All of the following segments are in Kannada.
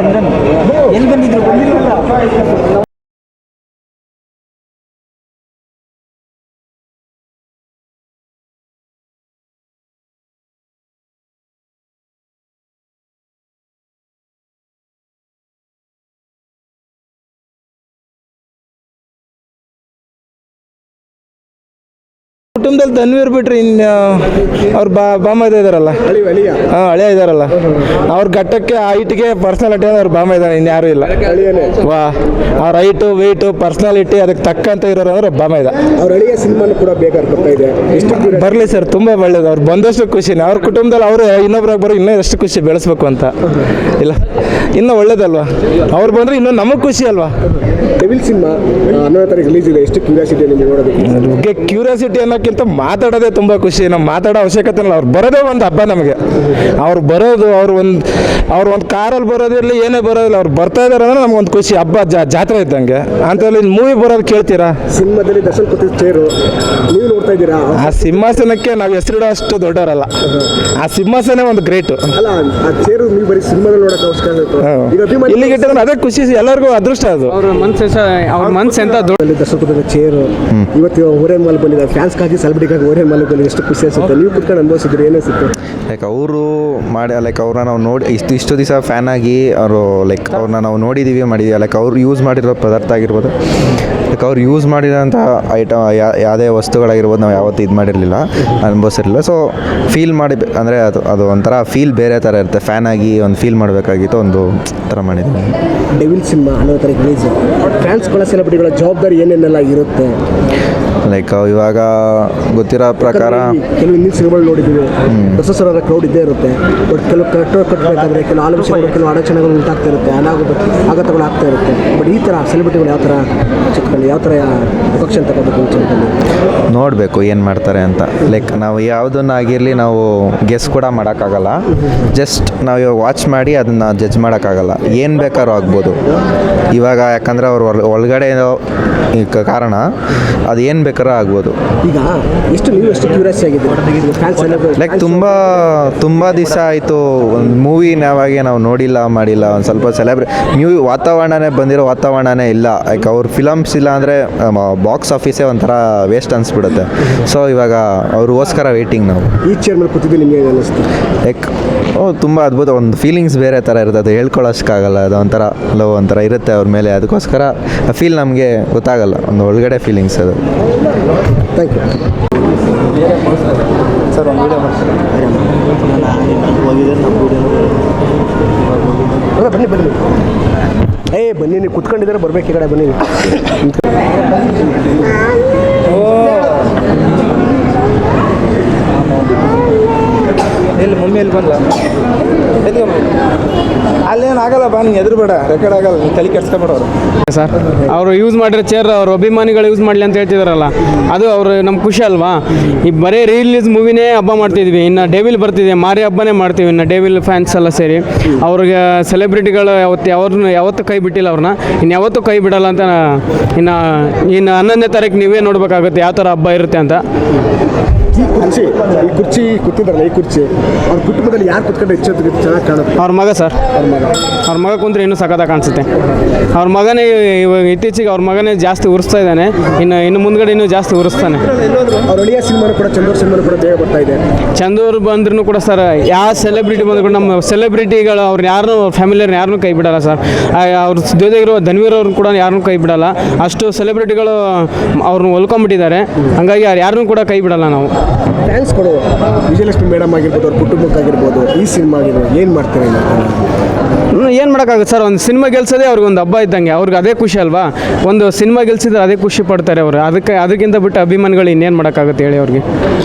ಚಂದನ್ ಎಲ್ಲಿ ಬಂದಿದ್ರು ಬಂದಿರಲ್ಲ. ಕುಟುಂಬದಲ್ಲಿ ಧನ್ವೀರ್ ಬಿಟ್ರೆ ಇನ್ನು ಅವ್ರ ಬಾಮ ಇದಾರಲ್ಲ, ಹಾಂ ಹಳೆಯ ಇದಾರಲ್ಲ, ಅವ್ರ ಘಟ್ಟಕ್ಕೆ ಹೈಟ್ಗೆ ಪರ್ಸನಾಲಿಟಿ ಅವ್ರ ಬಾಮ ಇದ್ದಾರೆ, ಇನ್ಯಾರು ಇಲ್ಲ. ವಾ ಅವ್ರ ಹೈಟು ವೆಯ್ಟು ಪರ್ಸನಾಲಿಟಿ ಅದಕ್ಕೆ ತಕ್ಕಂತ ಇರೋರು ಅಂದ್ರೆ ಬಾಮ ಇದೆ. ಅವ್ರ ಹಳೆಯ ಸಿನಿಮಾನು ಕೂಡ ಬೇಕಾದ್ರೆ ಬರ್ತಾ ಇದೆ. ಬರಲಿ ಸರ್, ತುಂಬ ಒಳ್ಳೇದು. ಅವ್ರು ಬಂದಷ್ಟು ಖುಷಿನೇ. ಅವ್ರ ಕುಟುಂಬದಲ್ಲಿ ಅವರು ಇನ್ನೊಬ್ರಾಗ ಬರೋ ಇನ್ನೂ ಎಷ್ಟು ಖುಷಿ ಬೆಳೆಸ್ಬೇಕು ಅಂತ ಇಲ್ಲ, ಇನ್ನೂ ಒಳ್ಳೇದಲ್ವಾ. ಅವ್ರು ಬಂದರೆ ಇನ್ನೂ ನಮಗೆ ಖುಷಿ ಅಲ್ವಾ. ಡೆವಿಲ್ ಸಿನಿಮಾ 11ನೇ ತಾರೀಕು ರಿಲೀಸ್ ಇದೆ. ಎಷ್ಟು ಕ್ಯೂರಿಯಾಸಿಟಿ ನಿಮಗೆ ನೋಡೋದಕ್ಕೆ? ಕ್ಯೂರಿಯಾಸಿಟಿ ಅನ್ನೋಕ್ಕಿಂತ ಮಾತಾಡೋದೇ ತುಂಬ ಖುಷಿ. ನಾವು ಮಾತಾಡೋ ಅವಶ್ಯಕತೆ ಇಲ್ಲ. ಅವ್ರು ಬರೋದೇ ಒಂದು ಹಬ್ಬ ನಮಗೆ. ಅವ್ರು ಬರೋದು ಅವ್ರು ಒಂದು ಕಾರಲ್ಲಿ ಬರೋದಿರಲಿ ಏನೇ ಬರೋದಿಲ್ಲ, ಅವ್ರು ಬರ್ತಾ ಇದಾರೆ ಅಂದ್ರೆ ನಮ್ಗೊಂದು ಖುಷಿ. ಹಬ್ಬ ಜಾತ್ರೆ ಇದ್ದಂಗೆ ಅಂತೇಳಿ ಮೂವಿ ಬರೋದು ಕೇಳ್ತೀರಾ? ಸಿನಿಮಾದಲ್ಲಿ ದರ್ಶನ್ ಕೂತಿದ್ದ ಚೇರು ನೀವು ನೋಡ್ತಾ ಇದ್ದೀರಾ? ಆ ಸಿಂಹಾಸನಕ್ಕೆ ನಾವು ಹೆಸರಿಡೋ ಅಷ್ಟು ದೊಡ್ಡವರಲ್ಲ. ಆ ಸಿಂಹಾಸನ ಒಂದು ಗ್ರೇಟು ಅಲ್ಲ. ಆ ಚೇರು ನೀವು ಬರೀ ಸಿನಿಮಾದಲ್ಲಿ ನೋಡೋಕೆ ಅವಶ್ಯಕ ಇರುತ್ತೆ. ಇಲ್ಲಿಗೆ ಇಟ್ಟಿದ್ರೆ ಅದೇ ಖುಷಿ, ಎಲ್ಲರಿಗೂ ಅದೃಷ್ಟ ಅದು. ಅವ್ರ ಮನ್ಸು ಎಂತ ದರ್ಶನ್ ಕೂತಿದ್ದ ಚೇರು ಇವತ್ತು ಓರಿಯನ್ ಮಾಲ್ ಬಂದಿದೆ. ಫ್ಯಾನ್ಸ್ಗಾಗಿ ಸೆಲೆಬ್ರಿಟಿಗಾಗಿ ಓರಿಯನ್ ಮಾಲ್ ಬಂದಿದೆ. ಎಷ್ಟು ಖುಷಿ ಅನಿಸುತ್ತೆ? ನೀವು ಕುತ್ಕೊಂಡು ಅನುಭವಿಸಿದ್ರೆ ಏನಿಸುತ್ತೆ? ಲೈಕ್ ಅವರು ಮಾಡಿ ಲೈಕ್ ಅವ್ರನ್ನ ನಾವು ನೋಡಿ ಇಷ್ಟು ದಿವಸ ಫ್ಯಾನ್ ಆಗಿ ಅವರು ಲೈಕ್ ಅವ್ರನ್ನ ನಾವು ನೋಡಿದ್ದೀವಿ ಮಾಡಿದ್ದೀವಿ. ಲೈಕ್ ಅವ್ರು ಯೂಸ್ ಮಾಡಿರೋ ಪದಾರ್ಥ ಆಗಿರ್ಬೋದು, ಲೈಕ್ ಅವ್ರು ಯೂಸ್ ಮಾಡಿರೋಂಥ ಐಟಮ್ ಯಾವುದೇ ವಸ್ತುಗಳಾಗಿರ್ಬೋದು ನಾವು ಯಾವತ್ತೂ ಇದು ಮಾಡಿರಲಿಲ್ಲ, ಅನುಭವಿಸಿರಲಿಲ್ಲ. ಸೊ ಫೀಲ್ ಮಾಡಿ ಅಂದರೆ ಅದು ಒಂಥರ ಫೀಲ್ ಬೇರೆ ಥರ ಇರುತ್ತೆ. ಫ್ಯಾನ್ ಆಗಿ ಒಂದು ಫೀಲ್ ಮಾಡಬೇಕಾಗಿತ್ತು, ಒಂದು ಥರ ಮಾಡಿದ್ದೀನಿ. ಡೆವಿಲ್ ಸಿನಿಮಾ 11ನೇ ತಾರೀಕು ರಿಲೀಸ್. ಫ್ಯಾನ್ಸ್ಗಳ ಸೆಲೆಬ್ರಿಟಿಗಳ ಜವಾಬ್ದಾರಿ ಏನೇನೆಲ್ಲ ಇರುತ್ತೆ? ಲೈಕ್ ಇವಾಗ ಗೊತ್ತಿರೋ ಪ್ರಕಾರ ಕೆಲವು ಹಿಂದಿನ ಸಿನಿಮಾಗಳು ನೋಡಿದ್ದೀವಿ, ಹೊಸ ಕ್ರೌಡ್ ಇದ್ದೇ ಇರುತ್ತೆ. ಬಟ್ ಕೆಲವು ಕಟ್ಟಬೇಕಾದ್ರೆ ಕೆಲವು ಆಲೋಚನೆಗಳು, ಕೆಲವು ಅಡಚಣೆಗಳು ಉಂಟಾಗ್ತಾ ಇರುತ್ತೆ, ಆಘಾತಗಳು ಆಗ್ತಾ ಇರುತ್ತೆ. ಬಟ್ ಈ ಥರ ಸೆಲೆಬ್ರಿಟಿಗಳು ಯಾವ ಥರ ಚಿತ್ರದಲ್ಲಿ ಯಾವ ಥರ ಪಕ್ಷ ಅಂತ ನೋಡಬೇಕು ಏನು ಮಾಡ್ತಾರೆ ಅಂತ. ಲೈಕ್ ನಾವು ಯಾವುದನ್ನಾಗಿರಲಿ ನಾವು ಗೆಸ್ ಕೂಡ ಮಾಡೋಕ್ಕಾಗಲ್ಲ. ಜಸ್ಟ್ ನಾವು ಇವಾಗ ವಾಚ್ ಮಾಡಿ ಅದನ್ನು ಜಡ್ಜ್ ಮಾಡೋಕ್ಕಾಗಲ್ಲ. ಏನು ಬೇಕಾದ್ರೂ ಆಗ್ಬೋದು ಇವಾಗ, ಯಾಕಂದರೆ ಅವ್ರು ಒಳಗಡೆ ಕಾರಣ ಅದು ಏನು ಬೇಕಾದ್ರೂ ಆಗ್ಬೋದು. ಈಗ ಎಷ್ಟು ಕ್ಯೂರಿಯಸ್ ಆಗಿದೆ ಲೈಕ್ ತುಂಬ ದಿವಸ ಆಯಿತು ಒಂದು ಮೂವಿ ನಾವಾಗೆ ನಾವು ನೋಡಿಲ್ಲ ಮಾಡಿಲ್ಲ. ಒಂದು ಸ್ವಲ್ಪ ವಾತಾವರಣನೇ ಬಂದಿರೋ ವಾತಾವರಣನೇ ಇಲ್ಲ. ಲೈಕ್ ಅವ್ರ ಫಿಲಮ್ಸ್ ಇಲ್ಲ ಅಂದರೆ ಬಾಕ್ಸ್ ಆಫೀಸೇ ಒಂಥರ ವೇಸ್ಟ್ ಅನಿಸ್ಬಿಡುತ್ತೆ. ಸೊ ಇವಾಗ ಅವ್ರಿಗೋಸ್ಕರ ವೇಟಿಂಗ್ ನಾವು. ಈ ಚೇರ್ ಮೇಲೆ ಕೂತಿದ್ದು ನಿಮಗೆ ಅನ್ನಿಸ್ತು? ಲೈಕ್ ತುಂಬ ಅದ್ಭುತ, ಒಂದು ಫೀಲಿಂಗ್ಸ್ ಬೇರೆ ಥರ ಇರುತ್ತೆ. ಅದು ಹೇಳ್ಕೊಳ್ಳೋಕ್ಕಾಗಲ್ಲ. ಅದು ಒಂಥರ ಲವ್ ಒಂಥರ ಇರುತ್ತೆ ಅವ್ರ ಮೇಲೆ. ಅದಕ್ಕೋಸ್ಕರ ಆ ಫೀಲ್ ನಮಗೆ ಗೊತ್ತಾಗಲ್ಲ. ಒಂದು ಒಳಗಡೆ ಫೀಲಿಂಗ್ಸ್ ಅದು. Thank you sir. ಒಂದು ವೀಡಿಯೋ ಬನ್ನಿ. ಬನ್ನಿ, ನೀವು ಕುತ್ಕೊಂಡಿದ್ದಾರೆ, ಬರ್ಬೇಕು ಈ ಕಡೆ ಬನ್ನಿ. ಎಲ್ಲಿ ಮಮ್ಮಿಯಲ್ಲಿ ಬಂದ ಅಲ್ಲೇನು ಆಗಲ್ಲ ಬಾ, ನೀನು ಎದುರುಬೇಡ, ರೆಕಾರ್ಡ್ ಆಗಲ್ಲ, ನೀನು ತಲೆ ಕೆಡ್ಸ್ಕೊಬೇಡವ್ರು. ಸರ್ ಅವರು ಯೂಸ್ ಮಾಡಿರೋ ಚೇರ್ ಅವ್ರ ಅಭಿಮಾನಿಗಳು ಯೂಸ್ ಮಾಡಲಿ ಅಂತ ಹೇಳ್ತಿದಾರಲ್ಲ, ಅದು ಅವರು ನಮ್ಗೆ ಖುಷಿ ಅಲ್ವಾ. ಈ ಬರೀ ರಿಲೀಸ್ ಮೂವಿನೇ ಹಬ್ಬ ಮಾಡ್ತಿದ್ವಿ. ಇನ್ನು ಡೆವಿಲ್ ಬರ್ತಿದೆ, ಮಾರಿ ಹಬ್ಬನೇ ಮಾಡ್ತೀವಿ. ಇನ್ನು ಡೆವಿಲ್ ಫ್ಯಾನ್ಸ್ ಎಲ್ಲ ಸೇರಿ ಅವ್ರಿಗೆ ಸೆಲೆಬ್ರಿಟಿಗಳು ಯಾವತ್ತೂ ಕೈ ಬಿಟ್ಟಿಲ್ಲ ಅವ್ರನ್ನ, ಇನ್ನು ಯಾವತ್ತೂ ಕೈ ಬಿಡಲ್ಲ ಅಂತ. ಇನ್ನು 11ನೇ ತಾರೀಕು ನೀವೇ ನೋಡ್ಬೇಕಾಗುತ್ತೆ ಯಾವ ಥರ ಹಬ್ಬ ಇರುತ್ತೆ ಅಂತ. ಈ ಕುರ್ಚಿ ಕೂತಿದ್ದಾರಲ್ಲ, ಈ ಕುರ್ಚಿ ಅವ್ರ ಕುಟುಂಬದಲ್ಲಿ ಯಾರು ಕುತ್ಕೊಂಡ್ರೆ ಚೆನ್ನಾಗಿ ಕಾಣುತ್ತೆ? ಅವ್ರ ಮಗ ಸರ್. ಅವ್ರ ಮಗ ಕುಂತ್ರೆ ಇನ್ನೂ ಸಖತ್ತಾಗಿ ಕಾಣಿಸುತ್ತೆ. ಅವ್ರ ಮಗನೇ ಇವಾಗ ಇತ್ತೀಚೆಗೆ ಅವ್ರ ಮಗನೇ ಜಾಸ್ತಿ ಉರಿಸ್ತಾ ಇದ್ದಾನೆ. ಇನ್ನು ಮುಂದ್ಗಡೆ ಇನ್ನೂ ಜಾಸ್ತಿ ಉರಿಸ್ತಾನೆ. ಅವ್ರ ಹಳೆಯ ಸಿನಿಮಾನು ಕೂಡ, ಚಂದೂರ್ ಸಿನಿಮಾನು ಕೂಡ ಬೇಗ ಬರ್ತಾ ಇದೆ. ಚಂದೂರ್ ಬಂದ್ರೂ ಕೂಡ ಸರ್, ಯಾವ ಸೆಲೆಬ್ರಿಟಿ ಬಂದ್ರು ಕೂಡ ನಮ್ಮ ಸೆಲೆಬ್ರಿಟಿಗಳು ಅವ್ರು ಯಾರನ್ನೂ ಫ್ಯಾಮಿಲಿಯವ್ರನ್ನ ಯಾರನ್ನೂ ಕೈ ಬಿಡಲ್ಲ ಸರ್. ಅವ್ರ ಜೊತೆಗಿರುವ ಧನ್ವೀರ್ ಅವ್ರನ್ನ ಕೂಡ ಯಾರನ್ನೂ ಕೈ ಬಿಡಲ್ಲ. ಅಷ್ಟು ಸೆಲೆಬ್ರಿಟಿಗಳು ಅವ್ರನ್ನ ಹೊಲ್ಕೊಂಡ್ಬಿಟ್ಟಿದ್ದಾರೆ. ಹಂಗಾಗಿ ಯಾರನ್ನೂ ಕೂಡ ಕೈ ಬಿಡಲ್ಲ ನಾವು. ಥ್ಯಾಂಕ್ಸ್ಗಳು ವಿಜಯಲಕ್ಷ್ಮಿ ಮೇಡಮ್ ಆಗಿರ್ಬೋದು, ಅವ್ರ ಕುಟುಂಬಕ್ಕಾಗಿರ್ಬೋದು, ಈ ಸಿನಿಮಾ ಆಗಿರ್ಬೋದು, ಏನು ಮಾಡ್ತಾರೆ? ಏನು ಮಾಡೋಕ್ಕಾಗುತ್ತೆ ಸರ್, ಒಂದು ಸಿನಿಮಾ ಗೆಲ್ಸೋದೇ ಅವ್ರಿಗೆ ಒಂದು ಹಬ್ಬ ಇದ್ದಂಗೆ. ಅವ್ರಿಗೆ ಅದೇ ಖುಷಿ ಅಲ್ವಾ. ಒಂದು ಸಿನಿಮಾ ಗೆಲ್ಸಿದ್ರೆ ಅದೇ ಖುಷಿ ಪಡ್ತಾರೆ ಅವರು. ಅದಕ್ಕಿಂತ ಬಿಟ್ಟು ಅಭಿಮಾನಿಗಳು ಇನ್ನೇನು ಮಾಡೋಕ್ಕಾಗುತ್ತೆ ಹೇಳಿ ಅವ್ರಿಗೆ.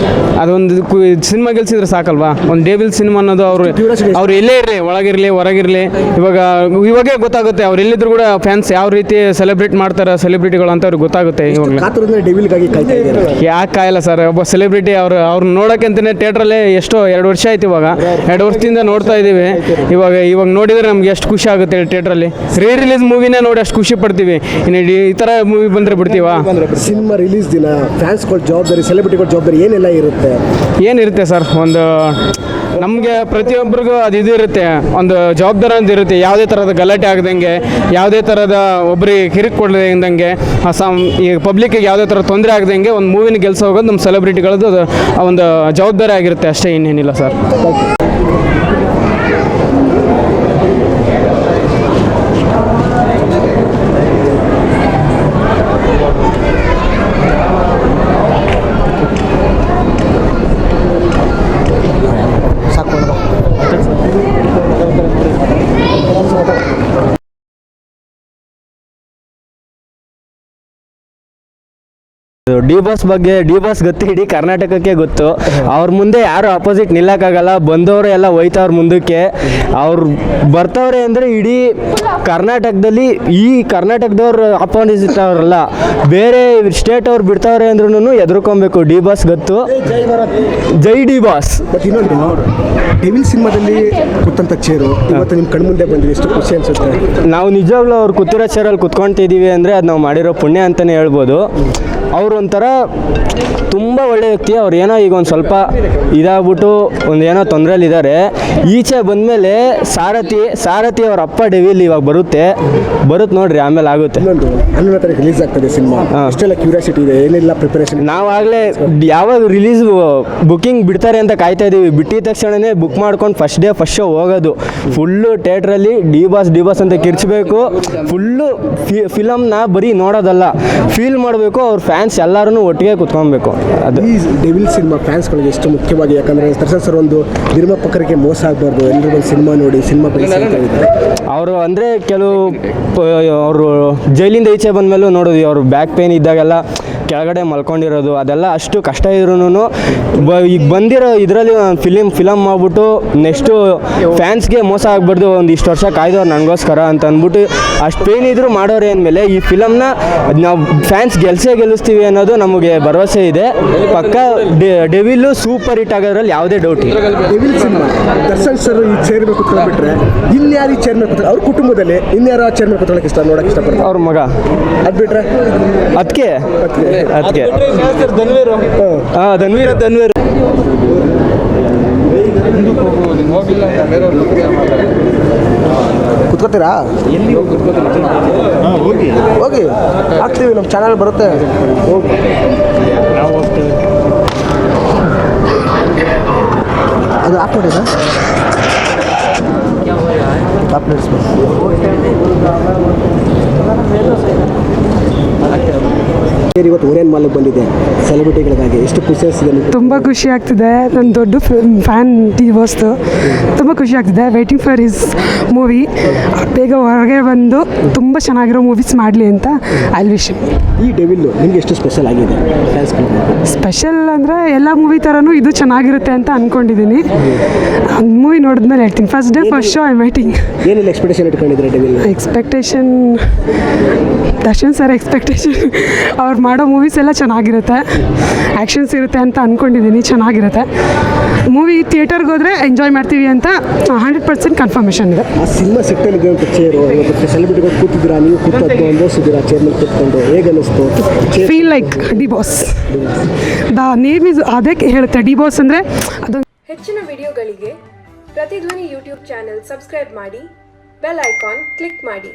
ಅದೊಂದು ಸಿನಿಮಾ ಗೆಲ್ಸಿದ್ರೆ ಸಾಕಲ್ವಾ. ಒಂದು ಡೆವಿಲ್ ಸಿನಿಮಾ ಅನ್ನೋದು ಅವ್ರು ಎಲ್ಲೇ ಇರಲಿ, ಒಳಗಿರಲಿ ಹೊರಗಿರಲಿ, ಇವಾಗೇ ಗೊತ್ತಾಗುತ್ತೆ. ಅವ್ರು ಎಲ್ಲಿದ್ರು ಕೂಡ ಫ್ಯಾನ್ಸ್ ಯಾವ ರೀತಿ ಸೆಲೆಬ್ರೇಟ್ ಮಾಡ್ತಾರೆ ಸೆಲೆಬ್ರಿಟಿಗಳು ಅಂತ ಅವ್ರಿಗೆ ಗೊತ್ತಾಗುತ್ತೆ. ಇವಾಗಲೇ ಡೆವಿಲ್ಗಾಗಿ ಯಾಕೆ ಕಾಯಲ್ಲ ಸರ್. ಒಬ್ಬ ಸೆಲೆಬ್ರಿಟಿ ಅವ್ರು ನೋಡೋಕ್ಕೆ ಅಂತಲೇ ಥಿಯೇಟ್ರಲ್ಲೇ ಎಷ್ಟೋ 2 ವರ್ಷ ಆಯ್ತು. ಇವಾಗ 2 ವರ್ಷದಿಂದ ನೋಡ್ತಾ ಇದ್ದೀವಿ. ಇವಾಗ ನೋಡಿದರೆ ನಮ್ಗೆ ಎಷ್ಟು ಖುಷಿ ಆಗುತ್ತೆ ಥಿಯೇಟ್ರಲ್ಲಿ. ರಿಲೀಸ್ ಮೂವಿನೇ ನೋಡಿ ಅಷ್ಟು ಖುಷಿ ಪಡ್ತೀವಿ. ಇನ್ನು ಈ ಥರ ಮೂವಿ ಬಂದರೆ ಬಿಡ್ತೀವಾ? ಸಿನಿಮಾ ರಿಲೀಸ್ ದಿನ ಫ್ಯಾನ್ಸ್ಗಳ ಜವಾಬ್ದಾರಿ, ಸೆಲೆಬ್ರಿಟಿಗಳ ಜವಾಬ್ದಾರಿ ಏನೆಲ್ಲ ಇರುತ್ತೆ? ಏನಿರುತ್ತೆ ಸರ್, ಒಂದು ನಮಗೆ ಪ್ರತಿಯೊಬ್ಬರಿಗೂ ಅದು ಇದಿರುತ್ತೆ, ಒಂದು ಜವಾಬ್ದಾರಿ ಅಂತ ಇರುತ್ತೆ. ಯಾವುದೇ ಥರದ ಗಲಾಟೆ ಆಗದಂಗೆ, ಯಾವುದೇ ಥರದ ಒಬ್ಬರಿಗೆ ಕಿರಿಕ್ ಕೊಡದಂಗೆ, ಈ ಪಬ್ಲಿಕ್ಕಿಗೆ ಯಾವುದೇ ಥರ ತೊಂದರೆ ಆಗದಂಗೆ ಒಂದು ಮೂವಿನ ಗೆಲ್ಸ ಹೋಗೋದು ನಮ್ಮ ಸೆಲೆಬ್ರಿಟಿಗಳದ್ದು ಒಂದು ಜವಾಬ್ದಾರಿ ಆಗಿರುತ್ತೆ ಅಷ್ಟೇ, ಇನ್ನೇನಿಲ್ಲ ಸರ್. ಡಿ ಬಾಸ್ ಗೊತ್ತು, ಇಡೀ ಕರ್ನಾಟಕಕ್ಕೆ ಗೊತ್ತು. ಅವ್ರ ಮುಂದೆ ಯಾರು ಅಪೋಸಿಟ್ ನಿಲ್ಲಕ್ಕಾಗಲ್ಲ. ಬಂದವರು ಎಲ್ಲ ಹೋಯ್ತವ್ರ ಮುಂದಕ್ಕೆ. ಅವ್ರು ಬರ್ತವ್ರೆ ಅಂದರೆ ಇಡೀ ಕರ್ನಾಟಕದಲ್ಲಿ, ಈ ಕರ್ನಾಟಕದವ್ರು ಅಪೋಸಿಟ್ ಅವರಲ್ಲ, ಬೇರೆ ಸ್ಟೇಟ್ ಅವ್ರು ಬಿಡ್ತಾವ್ರೆ ಅಂದ್ರೂ ಎದುರ್ಕೊಬೇಕು. ಡಿ ಬಾಸ್ ಗೊತ್ತು, ಜೈ ಡಿ ಬಾಸ್. ಬಟ್ ಇನ್ನೊಂದು, ಡೆವಿಲ್ ಸಿನಿಮಾದಲ್ಲಿ ಕೂತಂಥ ಚೇರು ಇವತ್ತು ನಿಮ್ಮ ಕಣ್ಮುಂದೆ ಬಂದಿದೆ, ಎಷ್ಟು ಖುಷಿ ಅನ್ಸುತ್ತೆ. ನಾವು ನಿಜವಾಗ್ಲೂ ಅವ್ರು ಕೂತಿರೋ ಚೇರಲ್ಲಿ ಕುತ್ಕೊತಿದ್ದೀವಿ ಅಂದರೆ ಅದು ನಾವು ಮಾಡಿರೋ ಪುಣ್ಯ ಅಂತಲೇ ಹೇಳ್ಬೋದು. ಅವರು ಒಂಥರ ತುಂಬ ಒಳ್ಳೆ ವ್ಯಕ್ತಿ. ಅವ್ರು ಏನೋ ಈಗ ಒಂದು ಸ್ವಲ್ಪ ಇದಾಗ್ಬಿಟ್ಟು ಒಂದು ಏನೋ ತೊಂದರೆಯಲ್ಲಿದ್ದಾರೆ. ಈಚೆ ಬಂದಮೇಲೆ ಸಾರಥಿ ಅವ್ರ ಅಪ್ಪ ಡೆವಿಲ್ ಇವಾಗ ಬರುತ್ತೆ ನೋಡ್ರಿ, ಆಮೇಲೆ ಆಗುತ್ತೆ. ಇನ್ನೊಂದು 11ನೇ ತಾರೀಕು ರಿಲೀಸ್ ಆಗ್ತದೆ ಸಿನಿಮಾ, ಅಷ್ಟೆಲ್ಲ ಕ್ಯೂರಿಯಾಸಿಟಿ ಇದೆ, ಏನೆಲ್ಲ ಪ್ರಿಪರೇಷನ್? ನಾವಾಗಲೇ ಯಾವಾಗ ರಿಲೀಸ್ ಬುಕ್ಕಿಂಗ್ ಬಿಡ್ತಾರೆ ಅಂತ ಕಾಯ್ತಾ ಇದ್ದೀವಿ. ಬಿಟ್ಟಿದ ತಕ್ಷಣವೇ ಬುಕ್ ಮಾಡ್ಕೊಂಡು ಫಸ್ಟ್ ಶೋ ಹೋಗೋದು. ಫುಲ್ಲು ಥಿಯೇಟ್ರಲ್ಲಿ ಡಿ ಬಾಸ್ ಅಂತ ಕಿರ್ಚಬೇಕು. ಫುಲ್ಲು ಫಿಲಮ್ನ ಬರೀ ನೋಡೋದಲ್ಲ, ಫೀಲ್ ಮಾಡಬೇಕು. ಅವ್ರ ಫ್ಯಾನ್ಸ್ ಎಲ್ಲರೂ ಒಟ್ಟಿಗೆ ಕುತ್ಕೊಬೇಕು. ಅದು ಈ ಡೆವಿಲ್ ಸಿನಿಮಾ ಫ್ಯಾನ್ಸ್ಗಳಿಗೆ ಎಷ್ಟು ಮುಖ್ಯವಾಗಿ, ಯಾಕಂದರೆ ದರ್ಶನ್ ಸರ್ ಒಂದು ನಿರ್ಮಾಪಕರಿಗೆ ಮೋಸ ಆಗಬಾರ್ದು, ಎಲ್ಲರೂ ಒಂದು ಸಿನಿಮಾ ನೋಡಿ ಸಿನಿಮಾ ಅವರು ಅಂದರೆ ಅವರು ಜೈಲಿಂದ ಈಚೆ ಬಂದಮೇಲೂ ನೋಡೋದು, ಅವರು ಬ್ಯಾಕ್ ಪೇನ್ ಇದ್ದಾಗೆಲ್ಲ ಕೆಳಗಡೆ ಮಲ್ಕೊಂಡಿರೋದು, ಅದೆಲ್ಲ ಅಷ್ಟು ಕಷ್ಟ ಇದ್ರೂ ಈಗ ಬಂದಿರೋ ಇದರಲ್ಲಿ ಫಿಲಮ್ ಮಾಡಿಬಿಟ್ಟು ನೆಕ್ಸ್ಟು ಫ್ಯಾನ್ಸ್ಗೆ ಮೋಸ ಆಗಬಾರ್ದು, ಒಂದು ಇಷ್ಟು ವರ್ಷ ಕಾಯ್ದವ್ರು ನನಗೋಸ್ಕರ ಅಂತ ಅಂದ್ಬಿಟ್ಟು ಅಷ್ಟು ಪೇನ್ ಇದ್ದರೂ ಮಾಡೋರು ಅಂದಮೇಲೆ ಈ ಫಿಲಮ್ನ ನಾವು ಫ್ಯಾನ್ಸ್ ಗೆಲ್ಲಿಸ್ತೀವಿ ಅನ್ನೋದು ನಮಗೆ ಭರವಸೆ ಇದೆ. ಪಕ್ಕ ಡೆವಿಲ್ ಸೂಪರ್ ಹಿಟ್ ಆಗೋದ್ರಲ್ಲಿ ಯಾವುದೇ ಡೌಟ್ ಇಲ್ಲ. ಡೆವಿಲ್ ಸಿನಿಮಾ ದರ್ಶನ್ ಸರ್ ಈ ಚೇರ್ ಮೇಲೆ ಕುತ್ಕೊಂಡ್ಬಿಟ್ರೆ ಇನ್ಯಾರು ಈ ಚೇರ್ ಮೇಲೆ ಕೂತ್ಕೊಳ್ಳಿ, ಅವ್ರ ಕುಟುಂಬದಲ್ಲಿ ಇನ್ಯಾರು ಆ ಚೇರ್ ಮೇಲೆ ಕೂತ್ಕೊಳ್ಳೋಕೆ ಇಷ್ಟ, ನೋಡೋಕೆ ಇಷ್ಟಪಡ್ತಾರೆ? ಅವ್ರ ಮಗ. ಅದು ಬಿಟ್ರೆ ಅದಕ್ಕೆ ಧನ್ವೀರ್ ಕುತ್ಕೋತೀರಾ? ಹೋಗಿ ಹಾಕ್ತೀವಿ, ನಮ್ಮ ಚಾನಲ್ ಬರುತ್ತೆ. ಹೋಗಿ ಅದು ಆಫ್ ಮಾಡಿದ ಇವತ್ತು ಓರಿಯನ್ ಮಾಲ್ಗೆ ಬಂದಿದೆ ಸೆಲೆಬ್ರಿಟಿಗಳಿಗಾಗಿ, ಎಷ್ಟು ಖುಷಿ ಆಗ್ತಿದೆ? ತುಂಬ ಖುಷಿ ಆಗ್ತಿದೆ. ನನ್ನ ದೊಡ್ಡ ಫ್ಯಾನ್ ಡಿ ಬಾಸ್ದು. ತುಂಬ ಖುಷಿ ಆಗ್ತಿದೆ. Waiting for his movie. ಬೇಗ ಹೊರಗೆ ಬಂದು ತುಂಬ ಚೆನ್ನಾಗಿರೋ ಮೂವೀಸ್ ಮಾಡಲಿ ಅಂತ ಐ ವಿಶ್. ಈ ಡೆವಿಲ್ಲು ನಿಮಗೆ ಎಷ್ಟು ಸ್ಪೆಷಲ್ ಆಗಿದೆ ಫ್ಯಾನ್ಸ್ಗಳಿಗೆ? ಸ್ಪೆಷಲ್ ಅಂದರೆ ಎಲ್ಲ ಮೂವಿ ಥರನೂ ಇದು ಚೆನ್ನಾಗಿರುತ್ತೆ ಅಂತ ಅಂದ್ಕೊಂಡಿದ್ದೀನಿ. ಮೂವಿ ನೋಡಿದ್ಮೇಲೆ ಹೇಳ್ತೀನಿ. First day first show I waiting. ಏನೆಲ್ಲ ಎಕ್ಸ್ಪೆಕ್ಟೇಷನ್ ಇಟ್ಕೊಂಡಿದ್ರೆ Devil? Expectation Darshan sir expectation ಅವ್ರು ಮಾಡೋ ಮೂವೀಸ್ ಎಲ್ಲ ಚೆನ್ನಾಗಿರುತ್ತೆ, ಆ್ಯಕ್ಷನ್ಸ್ ಇರುತ್ತೆ ಅಂತ ಅಂದ್ಕೊಂಡಿದ್ದೀನಿ. ಚೆನ್ನಾಗಿರುತ್ತೆ ಮೂವಿ. ಥಿಯೇಟರ್ಗೆ ಹೋದರೆ ಎಂಜಾಯ್ ಮಾಡ್ತೀವಿ ಅಂತ 100% ಕನ್ಫರ್ಮೇಷನ್ ಇದೆ. ಆ ಸಿನಿಮಾ ಸೆಟ್ಟಲ್ಲಿದೆ ಅಂತ ಚೇರು ಇವತ್ತು ಸೆಲೆಬ್ರಿಟಿಗಳು ಕೂತಿದ್ದೀರಾ, ನೀವು ಕೂತು ಅನುಭವಿಸಿದ್ದೀರಾ ಚೇರ್ ಮೇಲೆ ಕೂತ್ಕೊಂಡು, ಹೇಗೆ ಅನ್ನಿಸ್ತು? Feel like D boss. The name is ಅದಕ್ಕೆ ಹೇಳುತ್ತೆ ಡಿ ಬಾಸ್ ಅಂದರೆ ಅದು. ಹೆಚ್ಚಿನ ವಿಡಿಯೋಗಳಿಗೆ ಪ್ರತಿಧ್ವನಿ ಯೂಟ್ಯೂಬ್ ಚಾನೆಲ್ ಸಬ್ಸ್ಕ್ರೈಬ್ ಮಾಡಿ, ಬೆಲ್ ಐಕಾನ್ ಕ್ಲಿಕ್ ಮಾಡಿ.